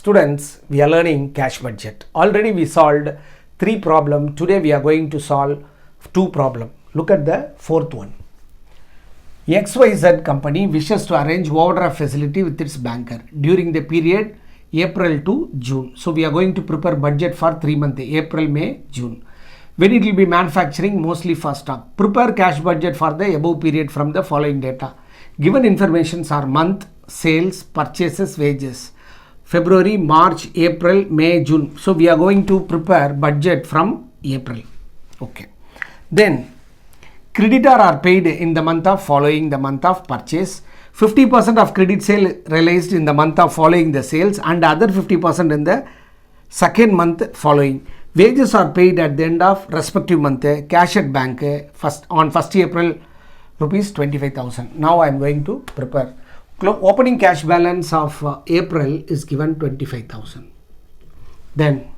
Students, we are learning cash budget. Already we solved 3 problems. Today we are going to solve 2 problems. Look at the fourth one. XYZ company wishes to arrange overdraft facility with its banker during the period April to June. So we are going to prepare budget for 3 months, April, May, June. When it will be manufacturing, mostly for stock. Prepare cash budget for the above period from the following data. Given informations are month, sales, purchases, wages. February, March, April, May, June. So we are going to prepare budget from April. Okay. Then creditor are paid in the month of following the month of purchase. 50% of credit sale realized in the month of following the sales and other 50% in the second month following. Wages are paid at the end of respective month. Cash at bank on 1st April rupees 25,000. Now I am going to prepare. Opening cash balance of April is given 25,000. Then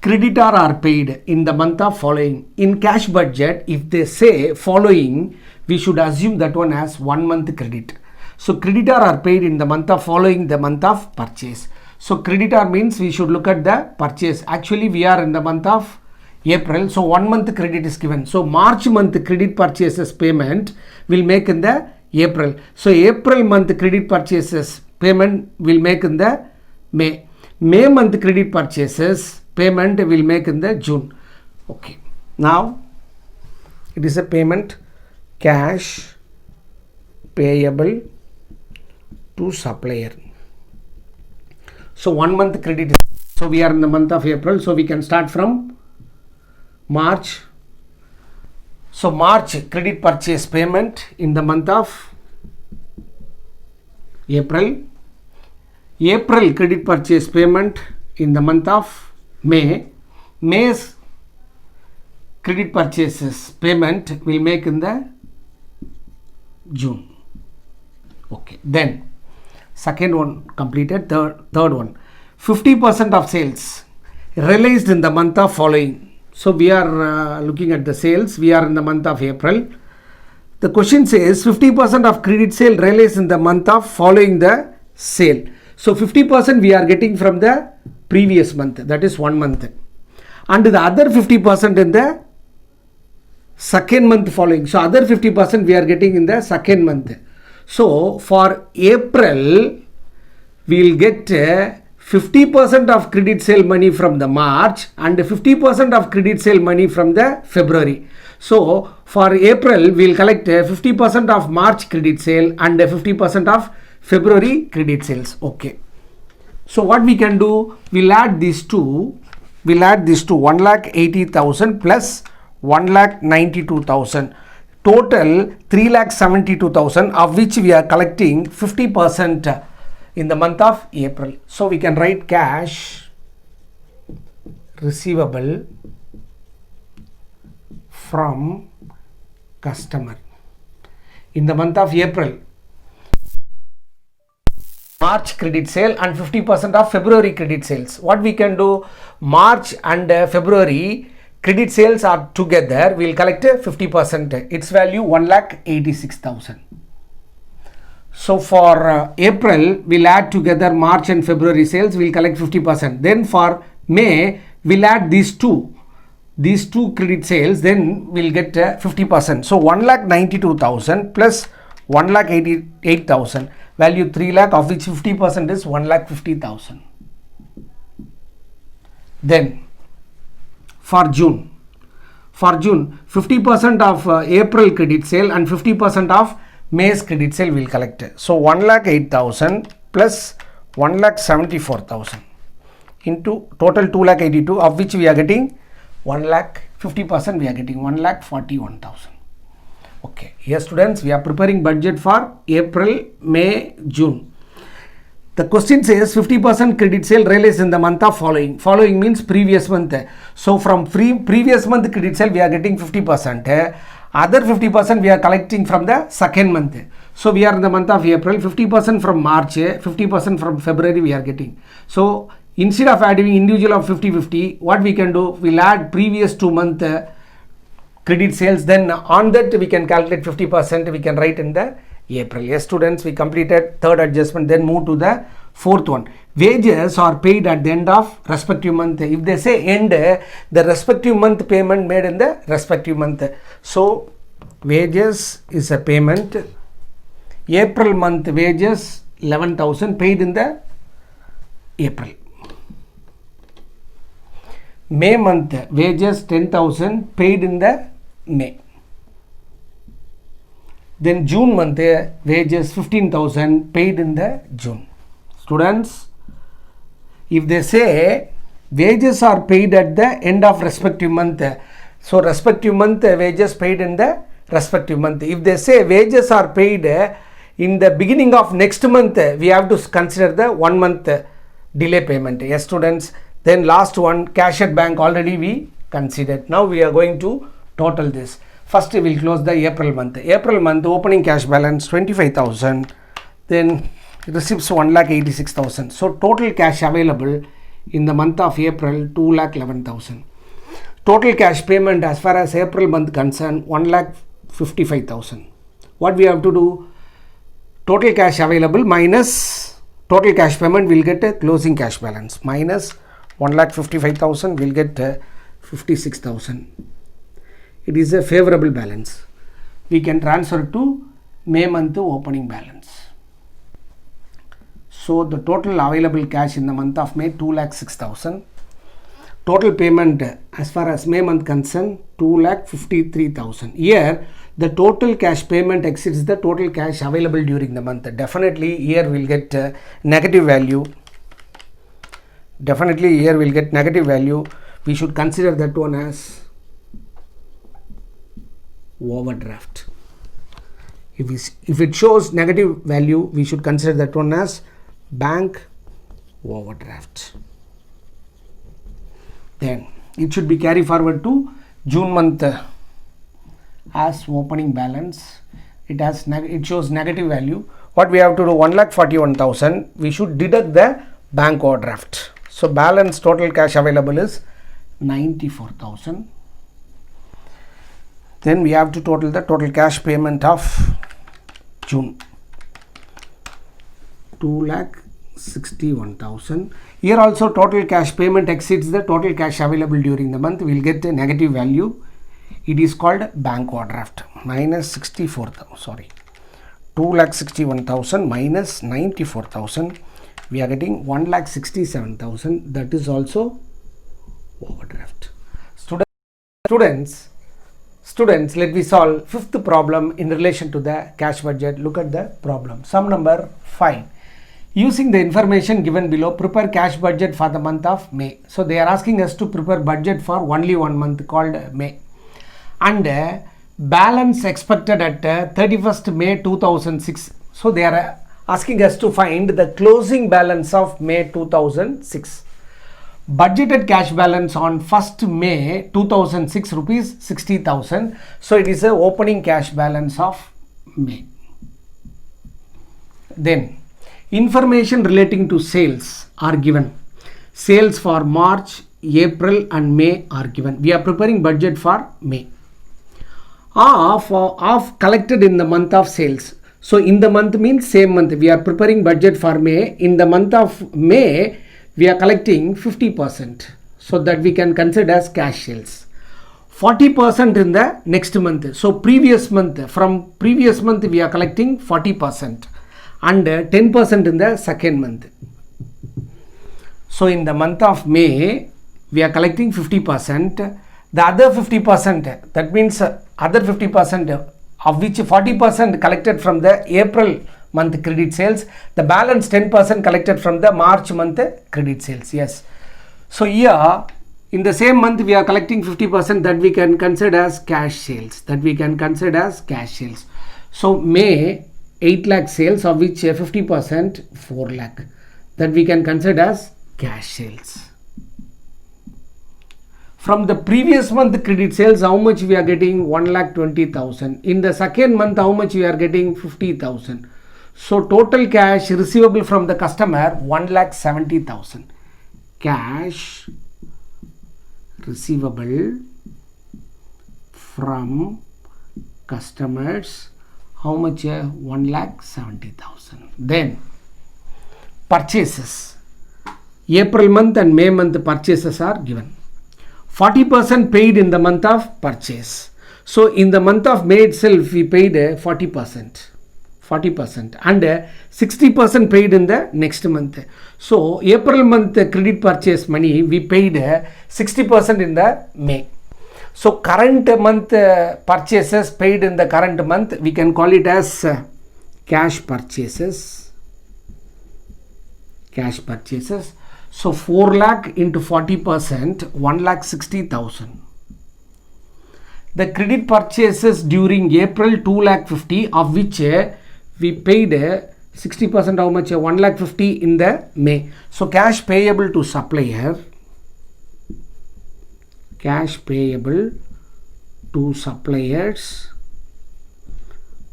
creditor are paid in the month of following. In cash budget, if they say following, we should assume that one as 1 month credit. So creditor are paid in the month of following the month of purchase. So creditor means we should look at the purchase. Actually we are in the month of April, so 1 month credit is given. So March month credit purchases payment will make in the April. So April month credit purchases payment will make in the May. May month credit purchases payment will make in the June. Okay. Now it is a payment cash payable to supplier. So 1 month credit is, so we are in the month of April, so we can start from March. So March credit purchase payment in the month of April. April credit purchase payment in the month of May. May's credit purchases payment will make in the June. Okay. Then second one completed. Third one. 50% of sales realized in the month of following. So we are looking at the sales. We are in the month of April. The question says 50% of credit sale realized in the month of following the sale. So 50% we are getting from the previous month, that is 1 month. And the other 50% in the second month following. So other 50% we are getting in the second month. So for April, we will get 50% of credit sale money from the March and 50% of credit sale money from the February. So for April, we will collect 50% of March credit sale and 50% of February credit sales. Okay. So what we can do, we'll add these two. We'll add these two, 1,80,000 plus 1,92,000. Total 3,72,000, of which we are collecting 50% in the month of April. So we can write cash receivable from customer in the month of April. March credit sale and 50% of February credit sales. What we can do, March and February credit sales are together, we will collect 50%. Its value 1,86,000. So for April, we will add together March and February sales, we will collect 50%. Then for May, we will add these two credit sales, then we will get 50%. So 1,92,000 plus 1,88,000, value 3 lakh, of which 50% is 1,50,000. Then for June, 50% of April credit sale and 50% of May's credit sale will collect. So 1,08,000 plus 1,74,000 into total 2,82,000, of which we are getting 50% we are getting 1,41,000. Okay. Here students, we are preparing budget for April, May, June. The question says 50% credit sale realized in the month of following. Following means previous month. So from previous month credit sale we are getting 50%. Other 50% we are collecting from the second month. So we are in the month of April. 50% from March, 50% from February we are getting. So instead of adding individual of 50-50, what we can do, we'll add previous 2 month credit sales, then on that we can calculate 50%, we can write in the April. Yes students, we completed third adjustment, then move to the fourth one. wages are paid at the end of respective month. If they say end, the respective month payment made in the respective month. So wages is a payment. April month wages 11,000 paid in the April. May month wages 10,000 paid in the May. Then June month wages 15,000 paid in the June. Students, if they say wages are paid at the end of respective month, so respective month wages paid in the respective month. If they say wages are paid in the beginning of next month, we have to consider the 1 month delay payment. Yes, students. Then last one, cash at bank, already we considered. Now we are going to total this. First we will close the April month. April month opening cash balance 25,000. Then receipts 1,86,000. So total cash available in the month of April 2,11,000. Total cash payment as far as April month concerned 1,55,000. What we have to do? Total cash available minus total cash payment, will get a closing cash balance, minus 1,55,000 will get 56,000. It is a favorable balance. We can transfer to May month opening balance. So the total available cash in the month of May 2,06,000. Total payment as far as May month concerned 2,53,000. Here the total cash payment exceeds the total cash available during the month. Definitely here we'll get negative value. Definitely here we'll get negative value. We should consider that one as overdraft. If it shows negative value, we should consider that one as bank overdraft. Then it should be carried forward to June month as opening balance. It shows negative value. What we have to do? 1,41,000. We should deduct the bank overdraft. So balance total cash available is 94,000. Then we have to total the total cash payment of June 2,61,000. Here also total cash payment exceeds the total cash available during the month. We will get a negative value. It is called bank overdraft. Minus 64,000. Sorry, 2,61,000 minus 94,000. We are getting 1,67,000. That is also overdraft. Students, let me solve fifth problem in relation to the cash budget. Look at the problem. Sum number 5. Using the information given below, prepare cash budget for the month of May. So they are asking us to prepare budget for only 1 month called May. And balance expected at 31st May 2006. So they are asking us to find the closing balance of May 2006. Budgeted cash balance on 1st May 2006 rupees 60,000. So it is a opening cash balance of May. Then information relating to sales are given. Sales for March, April and May are given. We are preparing budget for May. Of collected in the month of sales. So in the month means same month. We are preparing budget for May. In the month of May, we are collecting 50%. So that we can consider as cash sales. 40% in the next month. So previous month, from previous month we are collecting 40%. And 10% in the second month. So in the month of May, we are collecting 50%. The other 50%, that means other 50% of which 40% collected from the April month credit sales. The balance 10% collected from the March month credit sales. Yes. So here in the same month we are collecting 50% that we can consider as cash sales. So May 8 lakh sales, of which 50% 4 lakh, that we can consider as cash sales. From the previous month credit sales, how much we are getting? 1,20,000. In the second month, how much we are getting? 50,000. So total cash receivable from the customer 1,70,000. Cash receivable from customers, how much? 1,70,000. Then purchases. April month and May month purchases are given. 40% paid in the month of purchase. So in the month of May itself we paid 40% and 60% paid in the next month. So April month credit purchase money we paid 60% in the May. So current month purchases paid in the current month we can call it as cash purchases. So 4 lakh into 40%, 1,60,000. The credit purchases during April 2,50,000, of which we paid 60%, how much? 1,50,000 in the May. So cash payable to supplier. Cash payable to suppliers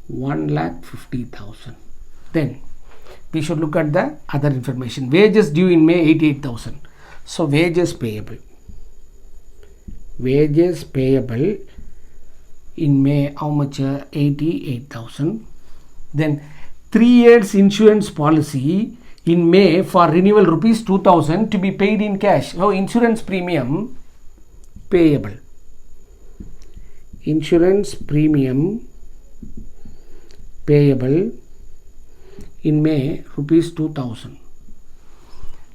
1,50,000. Then we should look at the other information. Wages due in May 88,000. So wages payable. Wages payable in May, how much? 88,000. Then 3 years insurance policy in May for renewal rupees 2,000 to be paid in cash. So insurance premium payable. Insurance premium payable in May rupees 2,000.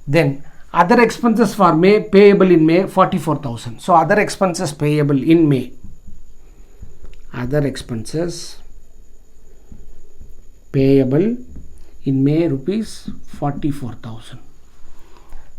Then other expenses for May payable in May 44,000. So other expenses payable in May. Other expenses payable in May rupees 44,000.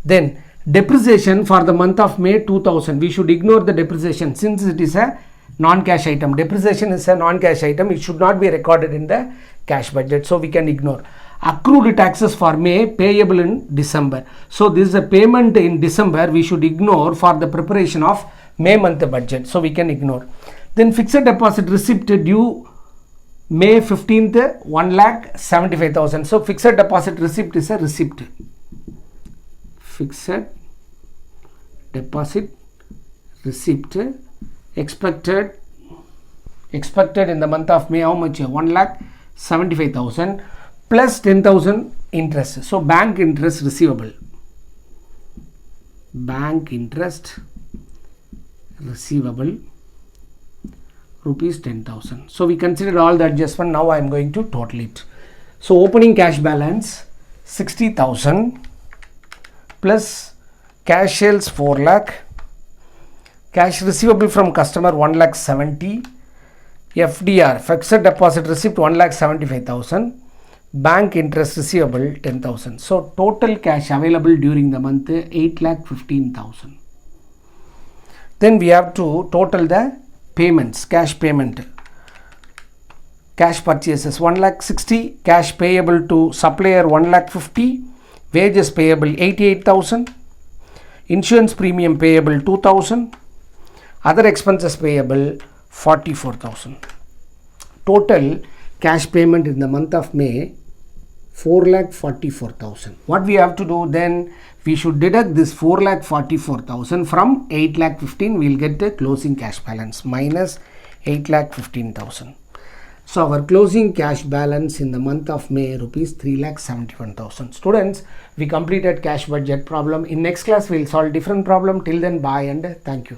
Then depreciation for the month of May 2,000. We should ignore the depreciation since it is a non-cash item. Depreciation is a non-cash item. It should not be recorded in the cash budget. So we can ignore. Accrued taxes for May payable in December. So this is a payment in December. We should ignore for the preparation of May month budget. So we can ignore. Then fixed deposit receipt due May 15th 1,75,000. So fixed deposit receipt is a receipt. Fixed deposit receipt expected in the month of May, how much? 1,75,000 plus 10,000 interest. So bank interest receivable. Bank interest receivable rupees 10,000. So we consider all the adjustment. Now I am going to total it. So opening cash balance 60,000 plus cash sales 4 lakh, cash receivable from customer 1,70,000, FDR fixed deposit receipt 1,75,000, bank interest receivable 10,000. So total cash available during the month 8,15,000. Then we have to total the payments. Cash payment, cash purchases 1,60,000, cash payable to supplier 1,50,000, wages payable 88,000, insurance premium payable 2,000, other expenses payable 44,000. Total cash payment in the month of May 4,44,000. What we have to do then, we should deduct this 4,44,000 from 8,15,000. We will get the closing cash balance minus 8,15,000. So our closing cash balance in the month of May rupees 3,71,000. Students, we completed cash budget problem. In next class we will solve different problem. Till then, bye and thank you.